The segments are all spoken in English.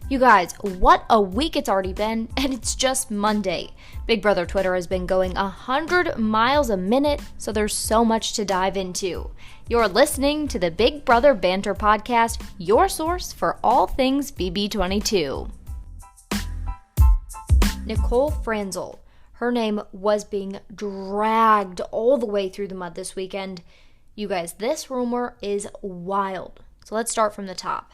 You guys, what a week it's already been, and it's just Monday. Big Brother Twitter has been going 100 miles a minute, so there's so much to dive into. You're listening to the Big Brother Banter podcast, your source for all things BB22. Nicole Franzel. Her name was being dragged all the way through the mud this weekend. You guys, this rumor is wild. So let's start from the top.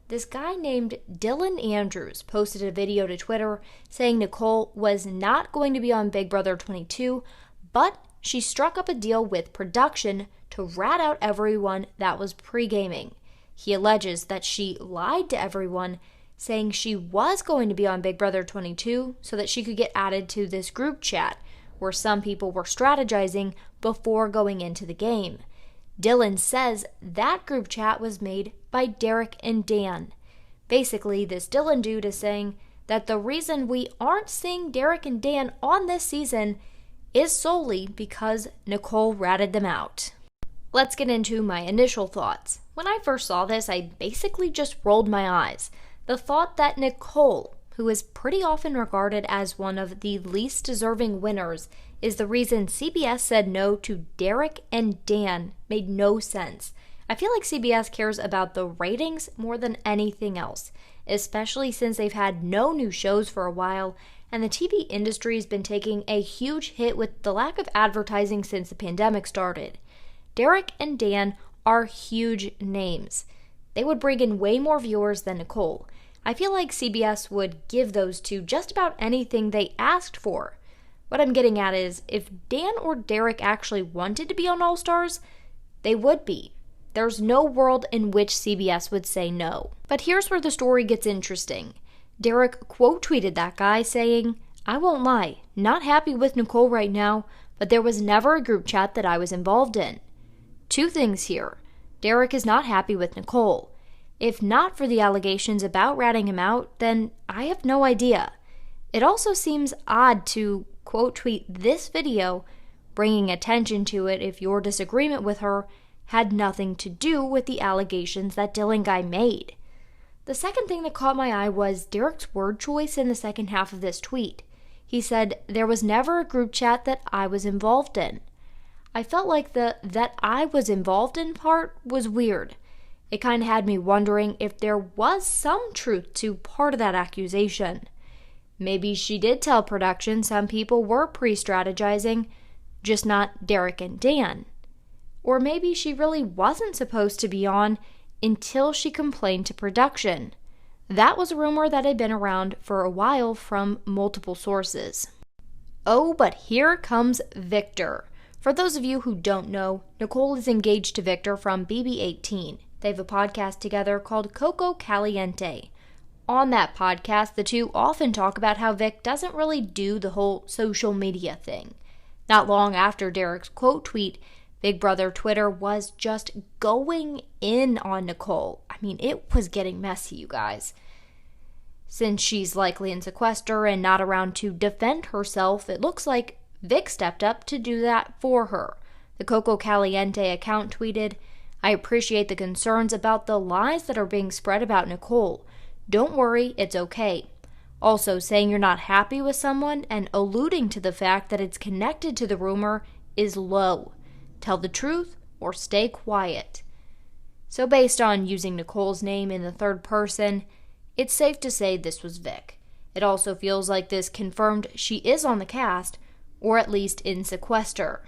This guy named Dylan Andrews posted a video to Twitter saying Nicole was not going to be on Big Brother 22, but she struck up a deal with production to rat out everyone that was pre-gaming. He alleges that she lied to everyone, saying she was going to be on Big Brother 22 so that she could get added to this group chat where some people were strategizing before going into the game. Dylan says that group chat was made by Derrick and Dan. Basically, this Dylan dude is saying that the reason we aren't seeing Derrick and Dan on this season is solely because Nicole ratted them out. Let's get into my initial thoughts. When I first saw this, I basically just rolled my eyes. The thought that Nicole, who is pretty often regarded as one of the least deserving winners, is the reason CBS said no to Derrick and Dan made no sense. I feel like CBS cares about the ratings more than anything else, especially since they've had no new shows for a while, and the TV industry has been taking a huge hit with the lack of advertising since the pandemic started. Derrick and Dan are huge names. They would bring in way more viewers than Nicole. I feel like CBS would give those two just about anything they asked for. What I'm getting at is, if Dan or Derrick actually wanted to be on All Stars, they would be. There's no world in which CBS would say no. But here's where the story gets interesting. Derrick quote tweeted that guy saying, "I won't lie, not happy with Nicole right now, but there was never a group chat that I was involved in." Two things here. Derrick is not happy with Nicole. If not for the allegations about ratting him out, then I have no idea. It also seems odd to quote tweet this video, bringing attention to it if your disagreement with her had nothing to do with the allegations that Dylan guy made. The second thing that caught my eye was Derrick's word choice in the second half of this tweet. He said, "There was never a group chat that I was involved in." I felt like the "that I was involved in" part was weird. It kind of had me wondering if there was some truth to part of that accusation. Maybe she did tell production some people were pre-strategizing, just not Derrick and Dan. Or maybe she really wasn't supposed to be on until she complained to production. That was a rumor that had been around for a while from multiple sources. Oh, but here comes Victor. For those of you who don't know, Nicole is engaged to Victor from BB18. They have a podcast together called Coco Caliente. On that podcast, the two often talk about how Vic doesn't really do the whole social media thing. Not long after Derrick's quote tweet, Big Brother Twitter was just going in on Nicole. I mean, it was getting messy, you guys. Since she's likely in sequester and not around to defend herself, it looks like Vic stepped up to do that for her. The Coco Caliente account tweeted, "I appreciate the concerns about the lies that are being spread about Nicole. Don't worry, it's okay." Also, saying you're not happy with someone and alluding to the fact that it's connected to the rumor is low. Tell the truth or stay quiet. So based on using Nicole's name in the third person, it's safe to say this was Vic. It also feels like this confirmed she is on the cast, or at least in sequester.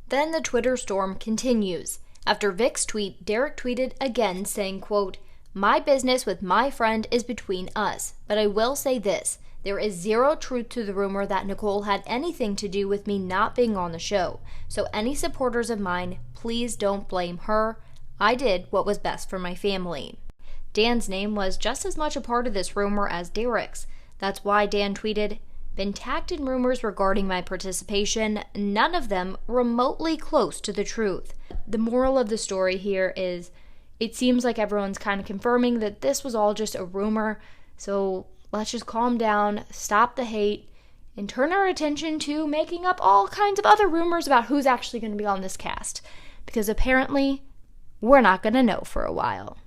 Then the Twitter storm continues. After Vic's tweet, Derrick tweeted again saying, quote, "My business with my friend is between us, but I will say this. There is zero truth to the rumor that Nicole had anything to do with me not being on the show. So any supporters of mine, please don't blame her. I did what was best for my family." Dan's name was just as much a part of this rumor as Derrick's. That's why Dan tweeted, "Been tagged in rumors regarding my participation, none of them remotely close to the truth." The moral of the story here is it seems like everyone's kind of confirming that this was all just a rumor, so let's just calm down, stop the hate, and turn our attention to making up all kinds of other rumors about who's actually going to be on this cast, because apparently we're not going to know for a while.